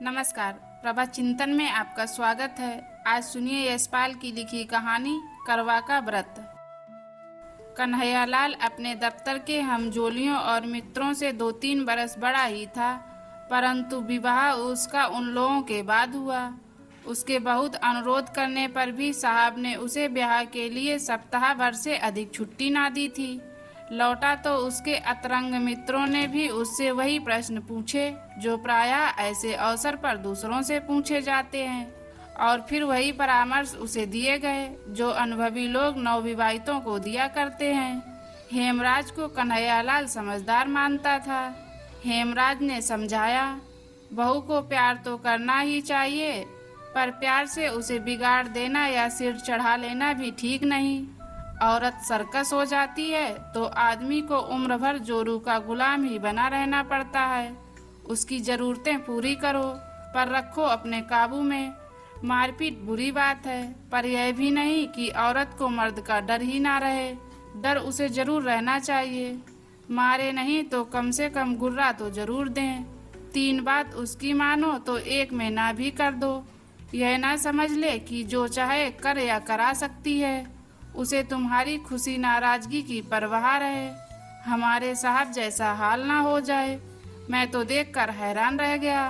नमस्कार। प्रभा चिंतन में आपका स्वागत है। आज सुनिए यशपाल की लिखी कहानी करवा का व्रत। कन्हैयालाल अपने दफ्तर के हमजोलियों और मित्रों से 2-3 बरस बड़ा ही था, परंतु विवाह उसका उन लोगों के बाद हुआ। उसके बहुत अनुरोध करने पर भी साहब ने उसे ब्याह के लिए सप्ताह भर से अधिक छुट्टी ना दी थी। लौटा तो उसके अतरंग मित्रों ने भी उससे वही प्रश्न पूछे जो प्रायः ऐसे अवसर पर दूसरों से पूछे जाते हैं, और फिर वही परामर्श उसे दिए गए जो अनुभवी लोग नवविवाहितों को दिया करते हैं। हेमराज को कन्हैयालाल समझदार मानता था। हेमराज ने समझाया, बहू को प्यार तो करना ही चाहिए, पर प्यार से उसे बिगाड़ देना या सिर चढ़ा लेना भी ठीक नहीं। औरत सर्कस हो जाती है तो आदमी को उम्र भर जोरू का गुलाम ही बना रहना पड़ता है। उसकी जरूरतें पूरी करो, पर रखो अपने काबू में। मारपीट बुरी बात है, पर यह भी नहीं कि औरत को मर्द का डर ही ना रहे। डर उसे जरूर रहना चाहिए। मारे नहीं तो कम से कम गुर्रा तो जरूर दें। 3 बात उसकी मानो तो 1 में ना भी कर दो। यह ना समझ ले कि जो चाहे कर या करा सकती है। उसे तुम्हारी खुशी नाराजगी की परवाह रहे। हमारे साहब जैसा हाल ना हो जाए। मैं तो देखकर हैरान रह गया।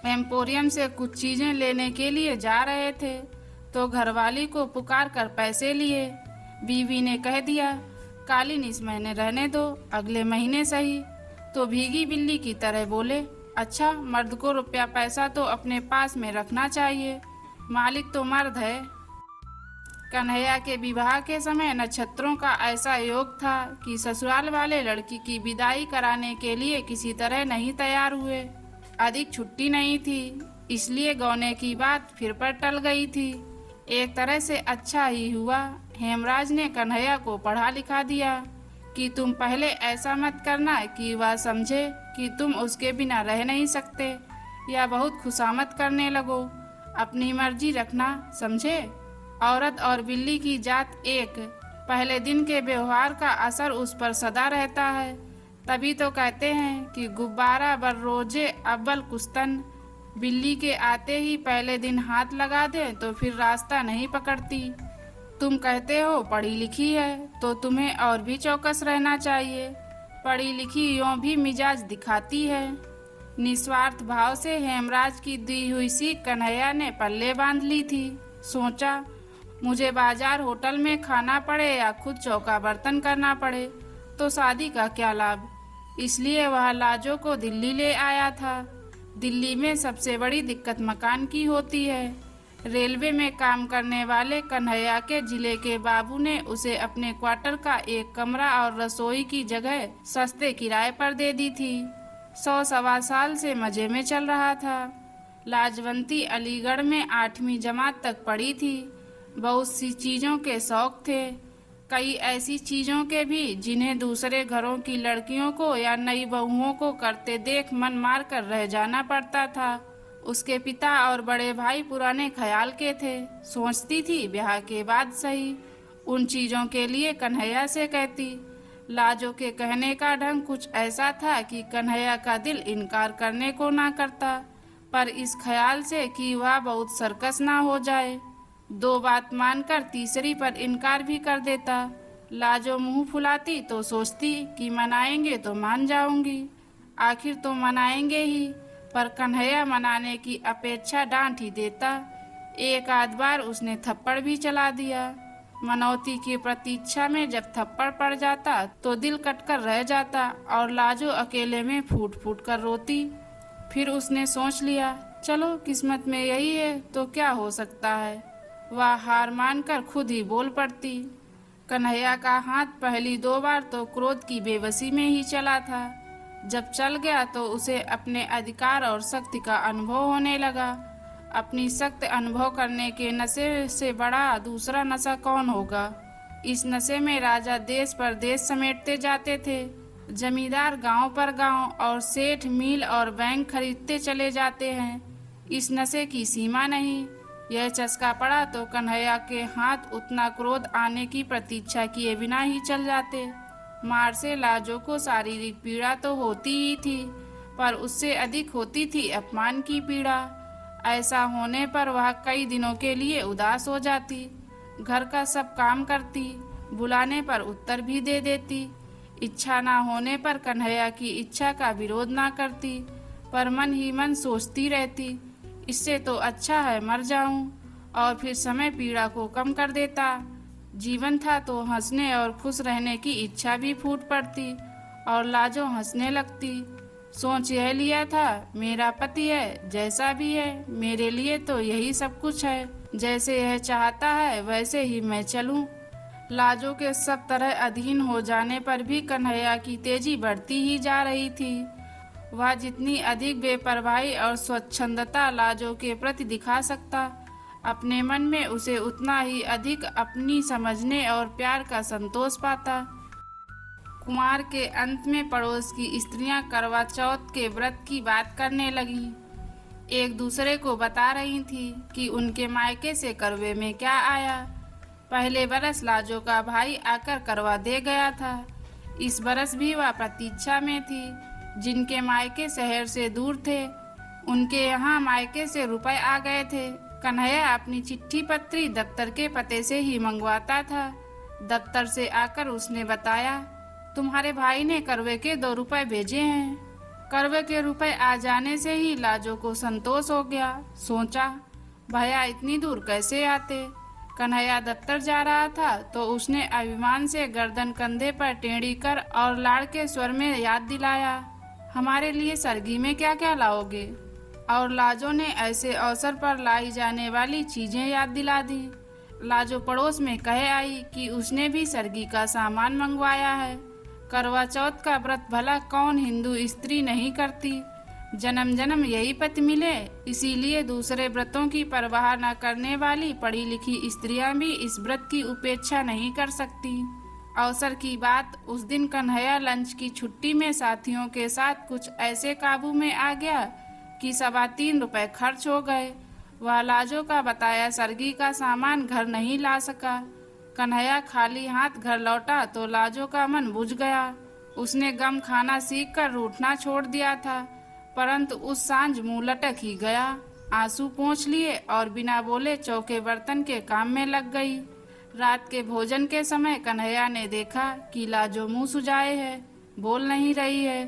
एम्पोरियम से कुछ चीजें लेने के लिए जा रहे थे तो घरवाली को पुकार कर पैसे लिए। बीवी ने कह दिया, कालीन इस महीने रहने दो, अगले महीने सही। तो भीगी बिल्ली की तरह बोले, अच्छा, मर्द को रुपया पैसा तो अपने पास में रखना चाहिए, मालिक तो मर्द है। कन्हैया के विवाह के समय नक्षत्रों का ऐसा योग था कि ससुराल वाले लड़की की विदाई कराने के लिए किसी तरह नहीं तैयार हुए। अधिक छुट्टी नहीं थी, इसलिए गौने की बात फिर पर टल गई थी। एक तरह से अच्छा ही हुआ। हेमराज ने कन्हैया को पढ़ा लिखा दिया कि तुम पहले ऐसा मत करना कि वह समझे कि तुम उसके बिना रह नहीं सकते या बहुत खुशामद करने लगो। अपनी मर्जी रखना, समझे। औरत और बिल्ली की जात एक। पहले दिन के व्यवहार का असर उस पर सदा रहता है। तभी तो कहते हैं कि गुब्बारा बर रोजे अव्वल कुस्तन। बिल्ली के आते ही पहले दिन हाथ लगा दे तो फिर रास्ता नहीं पकड़ती। तुम कहते हो पढ़ी लिखी है, तो तुम्हें और भी चौकस रहना चाहिए। पढ़ी लिखी यों भी मिजाज दिखाती है। निस्वार्थ भाव से हेमराज की दी हुई सीख कन्हैया ने पल्ले बांध ली थी। सोचा, मुझे बाजार होटल में खाना पड़े या खुद चौका बर्तन करना पड़े तो शादी का क्या लाभ। इसलिए वह लाजो को दिल्ली ले आया था। दिल्ली में सबसे बड़ी दिक्कत मकान की होती है। रेलवे में काम करने वाले कन्हैया के जिले के बाबू ने उसे अपने क्वार्टर का एक कमरा और रसोई की जगह सस्ते किराए पर दे दी थी। 100-1.25 साल से मजे में चल रहा था। लाजवंती अलीगढ़ में 8वीं जमात तक पढ़ी थी। बहुत सी चीजों के शौक थे, कई ऐसी चीजों के भी जिन्हें दूसरे घरों की लड़कियों को या नई बहुओं को करते देख मन मार कर रह जाना पड़ता था। उसके पिता और बड़े भाई पुराने ख्याल के थे। सोचती थी ब्याह के बाद सही उन चीजों के लिए कन्हैया से कहती। लाजो के कहने का ढंग कुछ ऐसा था कि कन्हैया का दिल इनकार करने को ना करता, पर इस ख्याल से कि वह बहुत सर्कस ना हो जाए। 2 बात मानकर तीसरी पर इनकार भी कर देता। लाजो मुंह फुलाती तो सोचती कि मनाएंगे तो मान जाऊंगी, आखिर तो मनाएंगे ही, पर कन्हैया मनाने की अपेक्षा डांट ही देता। एक आध बार उसने थप्पड़ भी चला दिया। मनौती की प्रतीक्षा में जब थप्पड़ पड़ जाता तो दिल कटकर रह जाता और लाजो अकेले में फूट फूट कर रोती। फिर उसने सोच लिया, चलो किस्मत में यही है तो क्या हो सकता है। वह हार मानकर खुद ही बोल पड़ती। कन्हैया का हाथ पहली 2 बार तो क्रोध की बेबसी में ही चला था। जब चल गया तो उसे अपने अधिकार और शक्ति का अनुभव होने लगा। अपनी शक्ति अनुभव करने के नशे से बड़ा दूसरा नशा कौन होगा। इस नशे में राजा देश पर देश समेटते जाते थे, जमींदार गांव पर गांव और सेठ मील और बैंक खरीदते चले जाते हैं। इस नशे की सीमा नहीं। यह चस्का पड़ा तो कन्हैया के हाथ उतना क्रोध आने की प्रतीक्षा किए बिना ही चल जाते। मार से लाजो को शारीरिक पीड़ा तो होती ही थी, पर उससे अधिक होती थी अपमान की पीड़ा। ऐसा होने पर वह कई दिनों के लिए उदास हो जाती, घर का सब काम करती, बुलाने पर उत्तर भी दे देती, इच्छा ना होने पर कन्हैया की इच्छा का विरोध ना करती, पर मन ही मन सोचती रहती, इससे तो अच्छा है मर जाऊं, और फिर समय पीड़ा को कम कर देता। जीवन था तो हंसने और खुश रहने की इच्छा भी फूट पड़ती, और लाजो हंसने लगती। सोच यह लिया था, मेरा पति है, जैसा भी है मेरे लिए तो यही सब कुछ है, जैसे यह चाहता है वैसे ही मैं चलूं। लाजो के सब तरह अधीन हो जाने पर भी कन्हैया की तेजी बढ़ती ही जा रही थी। वह जितनी अधिक बेपरवाही और स्वच्छंदता लाजो के प्रति दिखा सकता, अपने मन में उसे उतना ही अधिक अपनी समझने और प्यार का संतोष पाता। कुमार के अंत में पड़ोस की स्त्रियां करवा चौथ के व्रत की बात करने लगीं। एक दूसरे को बता रही थी कि उनके मायके से करवे में क्या आया। पहले बरस लाजो का भाई आकर करवा दे गया था। इस बरस भी वह प्रतीक्षा में थी। जिनके मायके शहर से दूर थे, उनके यहाँ मायके से रुपए आ गए थे। कन्हैया अपनी चिट्ठी पत्री दफ्तर के पते से ही मंगवाता था। दफ्तर से आकर उसने बताया, तुम्हारे भाई ने करवे के 2 रुपए भेजे हैं। करवे के रुपए आ जाने से ही लाजो को संतोष हो गया। सोचा, भैया इतनी दूर कैसे आते। कन्हैया दफ्तर जा रहा था तो उसने अभिमान से गर्दन कंधे पर टेढ़ी कर और लाड़ के स्वर में याद दिलाया, हमारे लिए सरगी में क्या क्या लाओगे। और लाजो ने ऐसे अवसर पर लाई जाने वाली चीजें याद दिला दी। लाजो पड़ोस में कह आई कि उसने भी सरगी का सामान मंगवाया है। करवा चौथ का व्रत भला कौन हिंदू स्त्री नहीं करती। जन्म जन्म यही पति मिले, इसीलिए दूसरे व्रतों की परवाह न करने वाली पढ़ी लिखी स्त्रियां भी इस व्रत की उपेक्षा नहीं कर सकती। अवसर की बात, उस दिन कन्हैया लंच की छुट्टी में साथियों के साथ कुछ ऐसे काबू में आ गया कि 3.25 रुपए खर्च हो गए। वह लाजो का बताया सरगी का सामान घर नहीं ला सका। कन्हैया खाली हाथ घर लौटा तो लाजो का मन बुझ गया। उसने गम खाना सीखकर रूठना छोड़ दिया था, परंतु उस सांझ मुंह लटक ही गया। आंसू पोंछ लिए और बिना बोले चौके बर्तन के काम में लग गई। रात के भोजन के समय कन्हैया ने देखा कि लाजो मुंह सुजाए है, बोल नहीं रही है,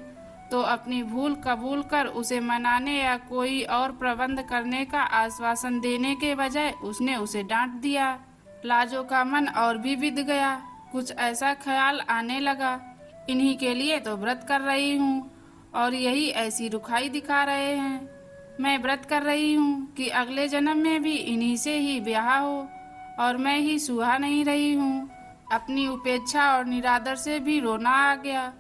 तो अपनी भूल कबूल कर उसे मनाने या कोई और प्रबंध करने का आश्वासन देने के बजाय उसने उसे डांट दिया। लाजो का मन और भी बिध गया। कुछ ऐसा ख्याल आने लगा, इन्हीं के लिए तो व्रत कर रही हूँ और यही ऐसी रुखाई दिखा रहे हैं। मैं व्रत कर रही हूँ कि अगले जन्म में भी इन्हीं से ही ब्याह हो और मैं ही सुहा नहीं रही हूँ। अपनी उपेक्षा और निरादर से भी रोना आ गया।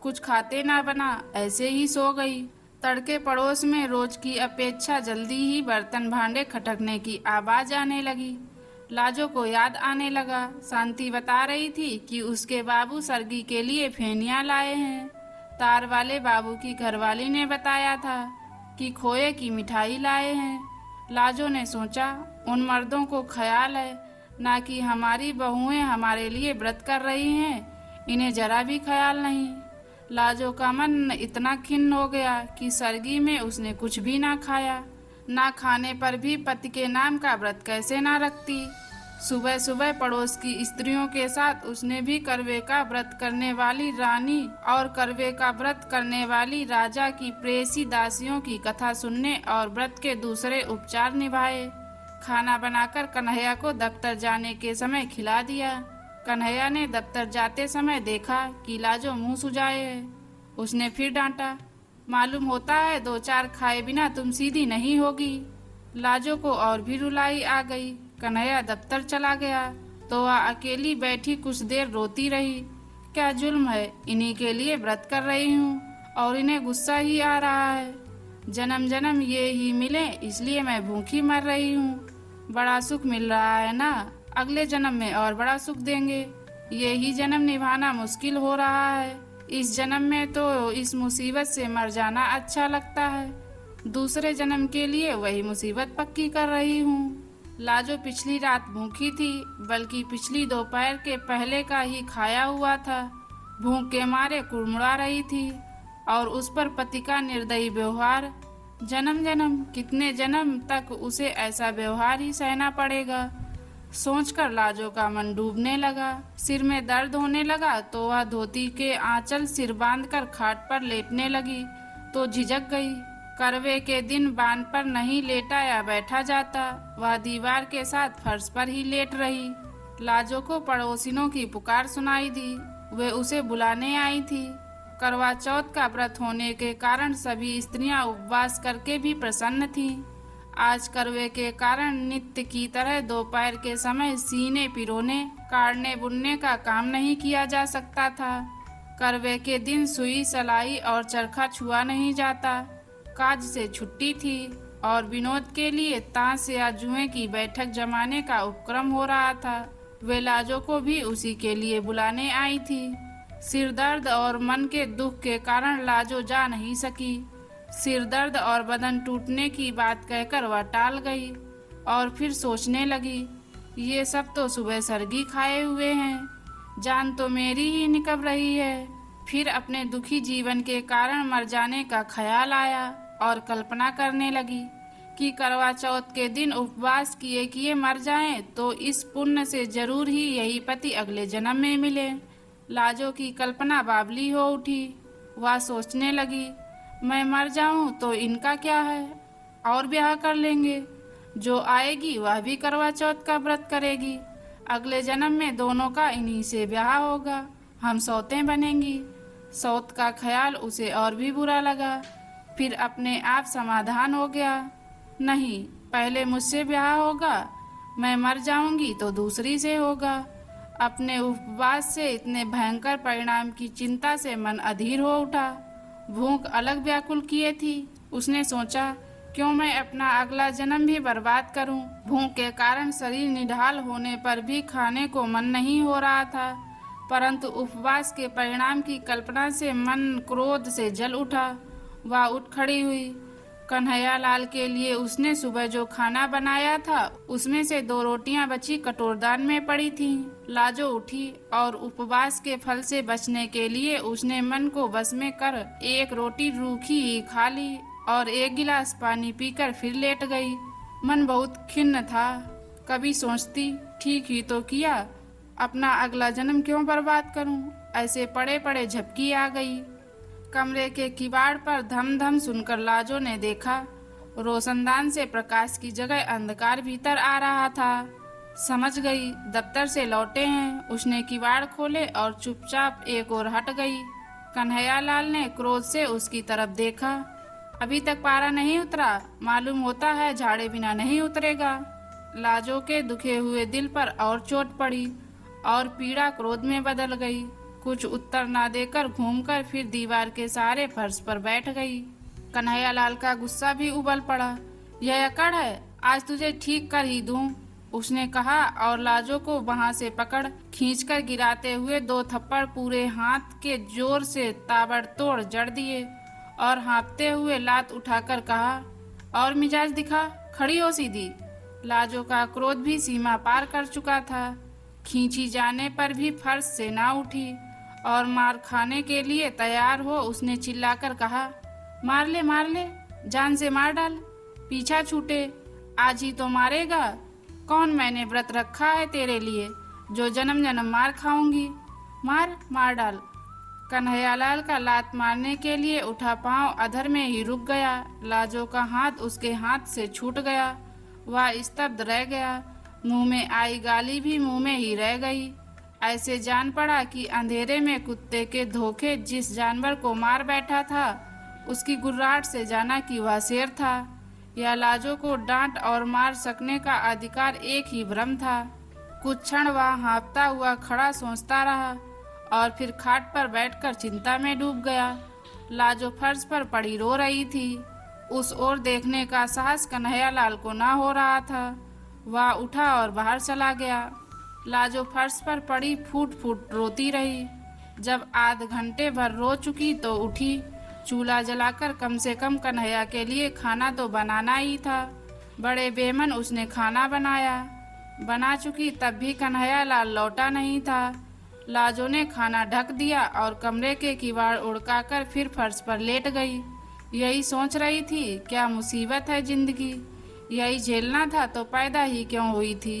कुछ खाते ना बना, ऐसे ही सो गई। तड़के पड़ोस में रोज की अपेक्षा जल्दी ही बर्तन भांडे खटकने की आवाज आने लगी। लाजो को याद आने लगा, शांति बता रही थी कि उसके बाबू सरगी के लिए फेनिया लाए हैं। तार वाले बाबू की घरवाली ने बताया था कि खोए की मिठाई लाए हैं। लाजो ने सोचा, उन मर्दों को ख्याल है ना कि हमारी बहुएं हमारे लिए व्रत कर रही हैं, इन्हें जरा भी ख्याल नहीं। लाजो का मन इतना खिन्न हो गया कि सरगी में उसने कुछ भी ना खाया। ना खाने पर भी पति के नाम का व्रत कैसे ना रखती। सुबह सुबह पड़ोस की स्त्रियों के साथ उसने भी करवे का व्रत करने वाली रानी और करवे का व्रत करने वाली राजा की प्रेसी दासियों की कथा सुनने और व्रत के दूसरे उपचार निभाए। खाना बनाकर कन्हैया को दफ्तर जाने के समय खिला दिया। कन्हैया ने दफ्तर जाते समय देखा कि लाजो मुंह सुजाए है। उसने फिर डांटा, मालूम होता है 2-4 खाए बिना तुम सीधी नहीं होगी। लाजो को और भी रुलाई आ गई। कन्हैया दफ्तर चला गया तो वह अकेली बैठी कुछ देर रोती रही। क्या जुल्म है, इन्हीं के लिए व्रत कर रही हूँ और इन्हें गुस्सा ही आ रहा है। जन्म जन्म ये ही मिले इसलिए मैं भूखी मर रही हूँ। बड़ा सुख मिल रहा है ना, अगले जन्म में और बड़ा सुख देंगे। ये ही जन्म निभाना मुश्किल हो रहा है। इस जन्म में तो इस मुसीबत से मर जाना अच्छा लगता है, दूसरे जन्म के लिए वही मुसीबत पक्की कर रही हूँ। लाजो पिछली रात भूखी थी, बल्कि पिछली दोपहर के पहले का ही खाया हुआ था। भूख के मारे कुड़मुड़ा रही थी। और उस पर पति का निर्दयी व्यवहार। जन्म जन्म, कितने जन्म तक उसे ऐसा व्यवहार ही सहना पड़ेगा। सोचकर लाजो का मन डूबने लगा। सिर में दर्द होने लगा तो वह धोती के आंचल सिर बांधकर खाट पर लेटने लगी तो झिझक गई। करवे के दिन बान पर नहीं लेटा या बैठा जाता, वह दीवार के साथ फर्श पर ही लेट रही। लाजो को पड़ोसिनों की पुकार सुनाई दी। वे उसे बुलाने आई थी। करवा चौथ का व्रत होने के कारण सभी स्त्रियां उपवास करके भी प्रसन्न थीं। आज करवे के कारण नित्य की तरह दोपहर के समय सीने पिरोने, काटने बुनने का काम नहीं किया जा सकता था। करवे के दिन सुई, सलाई और चरखा छुआ नहीं जाता। काज से छुट्टी थी और विनोद के लिए ताश या जुए की बैठक जमाने का उपक्रम हो रहा था। वे लाजो को भी उसी के लिए बुलाने आई थी। सिर दर्द और मन के दुख के कारण लाजो जा नहीं सकी। सिर दर्द और बदन टूटने की बात कहकर वह टाल गई और फिर सोचने लगी, ये सब तो सुबह सरगी खाए हुए हैं, जान तो मेरी ही निकल रही है। फिर अपने दुखी जीवन के कारण मर जाने का ख्याल आया और कल्पना करने लगी कि करवा चौथ के दिन उपवास किए किए मर जाएं तो इस पुण्य से जरूर ही यही पति अगले जन्म में मिले। लाजो की कल्पना बावली हो उठी। वह सोचने लगी, मैं मर जाऊं तो इनका क्या है, और ब्याह कर लेंगे। जो आएगी वह भी करवा चौथ का व्रत करेगी। अगले जन्म में दोनों का इन्हीं से ब्याह होगा, हम सौतें बनेंगी। सौत का ख्याल उसे और भी बुरा लगा। फिर अपने आप समाधान हो गया, नहीं, पहले मुझसे ब्याह होगा, मैं मर जाऊंगी तो दूसरी से होगा। अपने उपवास से इतने भयंकर परिणाम की चिंता से मन अधीर हो उठा। भूख अलग व्याकुल किए थी। उसने सोचा, क्यों मैं अपना अगला जन्म भी बर्बाद करूं। भूख के कारण शरीर निढाल होने पर भी खाने को मन नहीं हो रहा था, परंतु उपवास के परिणाम की कल्पना से मन क्रोध से जल उठा। वह उठ खड़ी हुई। कन्हैया लाल के लिए उसने सुबह जो खाना बनाया था उसमें से 2 रोटियां बची कटोरदान में पड़ी थीं। लाजो उठी और उपवास के फल से बचने के लिए उसने मन को बस में कर 1 रोटी रूखी ही खा ली और 1 गिलास पानी पीकर फिर लेट गई। मन बहुत खिन्न था। कभी सोचती, ठीक ही तो किया, अपना अगला जन्म क्यों बर्बाद करूं। ऐसे पड़े पड़े झपकी आ गई। कमरे के किवाड़ पर धम धम सुनकर लाजो ने देखा, रोशनदान से प्रकाश की जगह अंधकार भीतर आ रहा था। समझ गई दफ्तर से लौटे हैं। उसने किवाड़ खोले और चुपचाप एक ओर हट गई। कन्हैया लाल ने क्रोध से उसकी तरफ देखा। अभी तक पारा नहीं उतरा, मालूम होता है झाड़े बिना नहीं उतरेगा। लाजो के दुखे हुए दिल पर और चोट पड़ी और पीड़ा क्रोध में बदल गई। कुछ उत्तर ना देकर घूमकर फिर दीवार के सहारे फर्श पर बैठ गई। कन्हैया लाल का गुस्सा भी उबल पड़ा। यह अकड़ है, आज तुझे ठीक कर ही दूं, उसने कहा और लाजो को वहां से पकड़ खींचकर गिराते हुए 2 थप्पड़ पूरे हाथ के जोर से ताबड़तोड़ जड़ दिए और हाँफते हुए लात उठाकर कहा, और मिजाज दिखा, खड़ी हो सीधी। लाजो का क्रोध भी सीमा पार कर चुका था। खींची जाने पर भी फर्श से ना उठी और मार खाने के लिए तैयार हो उसने चिल्लाकर कहा, मार ले, जान से मार डाल, पीछा छूटे, आज ही तो मारेगा। कौन मैंने व्रत रखा है तेरे लिए जो जन्म जन्म मार खाऊंगी। मार डाल। कन्हैयालाल का लात मारने के लिए उठा पांव अधर में ही रुक गया। लाजो का हाथ उसके हाथ से छूट गया। वह स्तब्ध रह गया। मुंह में आई गाली भी मुंह में ही रह गई। ऐसे जान पड़ा कि अंधेरे में कुत्ते के धोखे जिस जानवर को मार बैठा था उसकी गुर्राहट से जाना कि वह शेर था। या लाजो को डांट और मार सकने का अधिकार एक ही भ्रम था। कुछ क्षण वह हाँफता हुआ खड़ा सोचता रहा और फिर खाट पर बैठकर चिंता में डूब गया। लाजो फर्श पर पड़ी रो रही थी। उस ओर देखने का साहस कन्हैयालाल को ना हो रहा था। वह उठा और बाहर चला गया। लाजो फर्श पर पड़ी फूट फूट रोती रही। जब आध घंटे भर रो चुकी तो उठी। चूल्हा जलाकर कम से कम कन्हैया के लिए खाना तो बनाना ही था। बड़े बेमन उसने खाना बनाया। बना चुकी तब भी कन्हैयालाल लौटा नहीं था। लाजो ने खाना ढक दिया और कमरे के किवाड़ उड़काकर फिर फर्श पर लेट गई। यही सोच रही थी, क्या मुसीबत है जिंदगी, यही झेलना था तो पैदा ही क्यों हुई थी।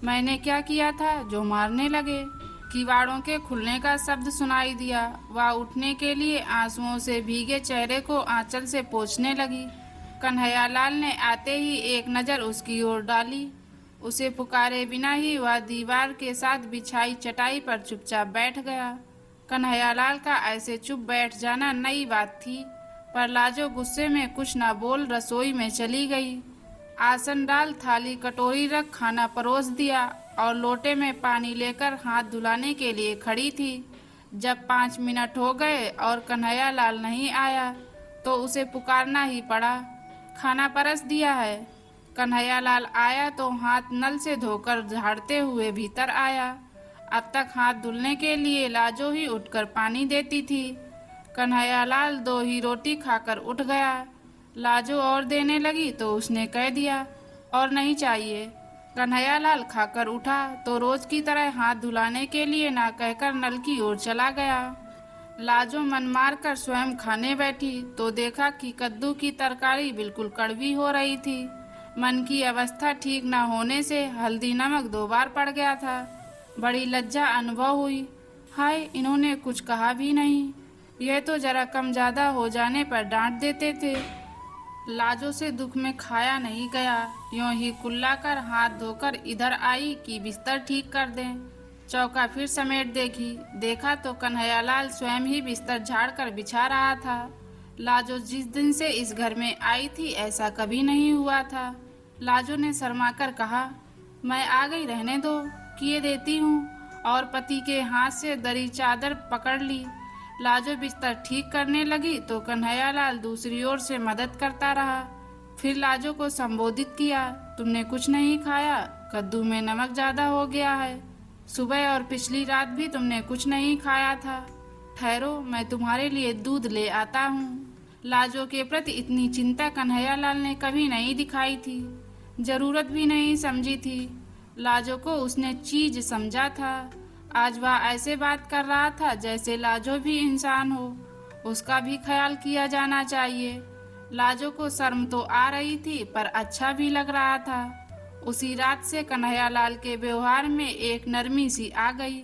मैंने क्या किया था जो मारने लगे। किवाड़ों के खुलने का शब्द सुनाई दिया। वह उठने के लिए आंसुओं से भीगे चेहरे को आंचल से पोंछने लगी। कन्हैयालाल ने आते ही एक नज़र उसकी ओर डाली। उसे पुकारे बिना ही वह दीवार के साथ बिछाई चटाई पर चुपचाप बैठ गया। कन्हैयालाल का ऐसे चुप बैठ जाना नई बात थी, पर लाजो गुस्से में कुछ न बोल रसोई में चली गई। आसन डाल, थाली कटोरी रख, खाना परोस दिया और लोटे में पानी लेकर हाथ धुलाने के लिए खड़ी थी। जब 5 मिनट हो गए और कन्हैयालाल नहीं आया तो उसे पुकारना ही पड़ा। खाना परस दिया है। कन्हैयालाल आया तो हाथ नल से धोकर झाड़ते हुए भीतर आया। अब तक हाथ धुलने के लिए लाजो ही उठकर पानी देती थी। कन्हैयालाल 2 ही रोटी खाकर उठ गया। लाजो और देने लगी तो उसने कह दिया, और नहीं चाहिए। कन्हैयालाल खाकर उठा तो रोज की तरह हाथ धुलाने के लिए ना कहकर नल की ओर चला गया। लाजो मन मार कर स्वयं खाने बैठी तो देखा कि कद्दू की तरकारी बिल्कुल कड़वी हो रही थी। मन की अवस्था ठीक न होने से हल्दी नमक 2 बार पड़ गया था। बड़ी लज्जा अनुभव हुई। हाय, इन्होंने कुछ कहा भी नहीं, यह तो जरा कम ज़्यादा हो जाने पर डांट देते थे। लाजो से दुख में खाया नहीं गया। यूं ही कुल्लाकर हाथ धोकर इधर आई कि बिस्तर ठीक कर दें। चौका फिर समेट देखा तो कन्हैयालाल स्वयं ही बिस्तर झाड़कर बिछा रहा था। लाजो जिस दिन से इस घर में आई थी ऐसा कभी नहीं हुआ था। लाजो ने शर्माकर कहा, मैं आ गई, रहने दो, किए देती हूँ, और पति के हाथ से दरी चादर पकड़ ली। लाजो बिस्तर ठीक करने लगी तो कन्हैयालाल दूसरी ओर से मदद करता रहा। फिर लाजो को संबोधित किया, तुमने कुछ नहीं खाया, कद्दू में नमक ज़्यादा हो गया है। सुबह और पिछली रात भी तुमने कुछ नहीं खाया था। ठहरो, मैं तुम्हारे लिए दूध ले आता हूँ। लाजो के प्रति इतनी चिंता कन्हैयालाल ने कभी नहीं दिखाई थी, जरूरत भी नहीं समझी थी। लाजो को उसने चीज समझा था। आज वह ऐसे बात कर रहा था जैसे लाजो भी इंसान हो, उसका भी ख्याल किया जाना चाहिए। लाजो को शर्म तो आ रही थी पर अच्छा भी लग रहा था। उसी रात से कन्हैयालाल के व्यवहार में एक नरमी सी आ गई।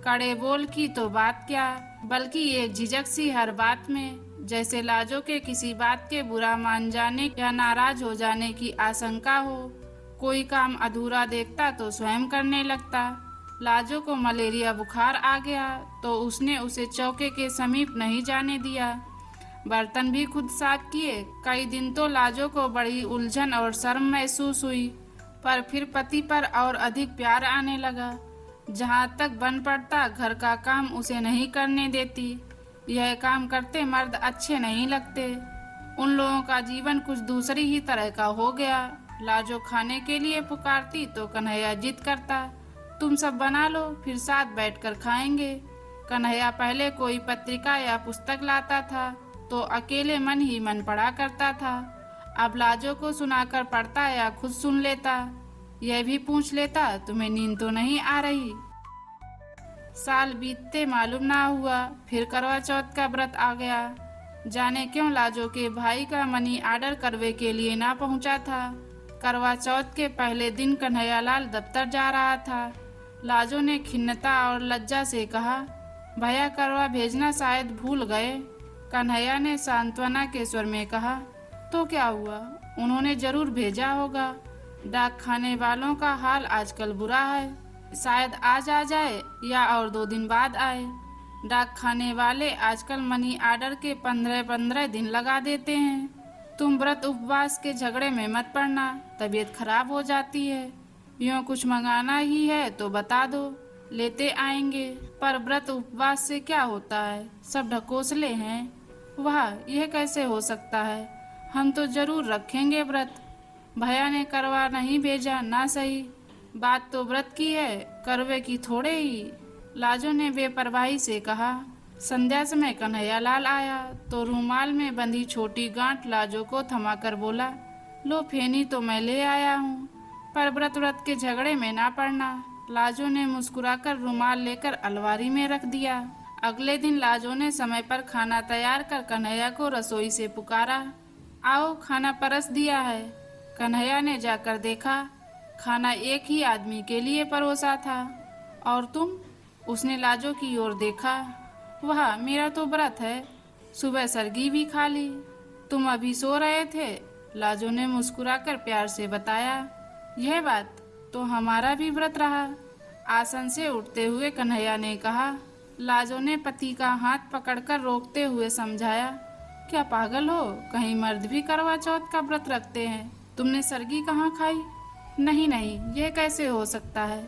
कड़े बोल की तो बात क्या, बल्कि एक झिझक सी हर बात में, जैसे लाजो के किसी बात के बुरा मान जाने या नाराज हो जाने की आशंका हो। कोई काम अधूरा देखता तो स्वयं करने लगता। लाजो को मलेरिया बुखार आ गया तो उसने उसे चौके के समीप नहीं जाने दिया। बर्तन भी खुद साफ किए। कई दिन तो लाजो को बड़ी उलझन और शर्म महसूस हुई, पर फिर पति पर और अधिक प्यार आने लगा। जहाँ तक बन पड़ता घर का काम उसे नहीं करने देती। यह काम करते मर्द अच्छे नहीं लगते। उन लोगों का जीवन कुछ दूसरी ही तरह का हो गया। लाजो खाने के लिए पुकारती तो कन्हैया जिद करता, तुम सब बना लो, फिर साथ बैठकर खाएंगे। कन्हैया पहले कोई पत्रिका या पुस्तक लाता था तो अकेले मन ही मन पढ़ा करता था। अब लाजो को सुनाकर पढ़ता या खुद सुन लेता। यह भी पूछ लेता, तुम्हें नींद तो नहीं आ रही। साल बीतते मालूम ना हुआ। फिर करवा चौथ का व्रत आ गया। जाने क्यों लाजो के भाई का मनी आर्डर करवे के लिए ना पहुंचा था। करवा चौथ के पहले दिन कन्हैयालाल दफ्तर जा रहा था। लाजो ने खिन्नता और लज्जा से कहा, भैया करवा भेजना शायद भूल गए। कन्हैया ने सांत्वना के स्वर में कहा, तो क्या हुआ, उन्होंने जरूर भेजा होगा। डाक खाने वालों का हाल आजकल बुरा है, शायद आज आ जाए या और 2 दिन बाद आए। डाक खाने वाले आजकल मनी आर्डर के 15-15 दिन लगा देते हैं। तुम व्रत उपवास के झगड़े में मत पड़ना, तबीयत खराब हो जाती है। यूँ कुछ मंगाना ही है तो बता दो, लेते आएंगे। पर व्रत उपवास से क्या होता है, सब ढकोसले हैं। वाह, यह कैसे हो सकता है, हम तो जरूर रखेंगे व्रत। भैया ने करवा नहीं भेजा ना सही, बात तो व्रत की है, करवे की थोड़े ही। लाजो ने बेपरवाही से कहा। संध्या समय कन्हैयालाल आया तो रूमाल में बंधी छोटी गांठ लाजो को थमाकर बोला, लो फेनी तो मैं ले आया हूँ, पर व्रत के झगड़े में ना पड़ना। लाजो ने मुस्कुराकर रुमाल लेकर अलमारी में रख दिया। अगले दिन लाजो ने समय पर खाना तैयार कर कन्हैया को रसोई से पुकारा। आओ, खाना परस दिया है। कन्हैया ने जाकर देखा, खाना एक ही आदमी के लिए परोसा था। और तुम? उसने लाजो की ओर देखा। वह, मेरा तो व्रत है, सुबह सरगी भी खा ली। तुम अभी सो रहे थे? लाजो ने मुस्कुराकर प्यार से बताया। यह बात तो हमारा भी व्रत रहा। आसन से उठते हुए कन्हैया ने कहा। लाजो ने पति का हाथ पकड़कर रोकते हुए समझाया। क्या पागल हो? कहीं मर्द भी करवा चौथ का व्रत रखते हैं? तुमने सरगी कहाँ खाई? नहीं नहीं, यह कैसे हो सकता है?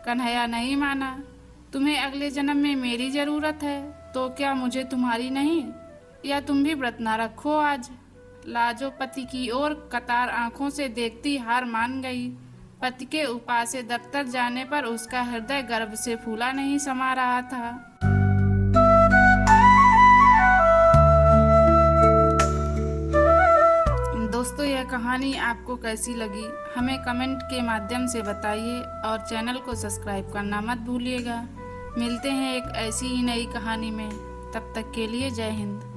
कन्हैया नहीं माना। तुम्हें अगले जन्म में मेरी जरूरत है, तो क्या मुझे तुम्हारी नहीं? या तुम भी व्रत ना रखो आज? लाजो पति की ओर कतार आंखों से देखती हार मान गई। पति के उपाय से दफ्तर जाने पर उसका हृदय गर्व से फूला नहीं समा रहा था। दोस्तों, यह कहानी आपको कैसी लगी हमें कमेंट के माध्यम से बताइए और चैनल को सब्सक्राइब करना मत भूलिएगा। मिलते हैं एक ऐसी ही नई कहानी में। तब तक के लिए जय हिंद।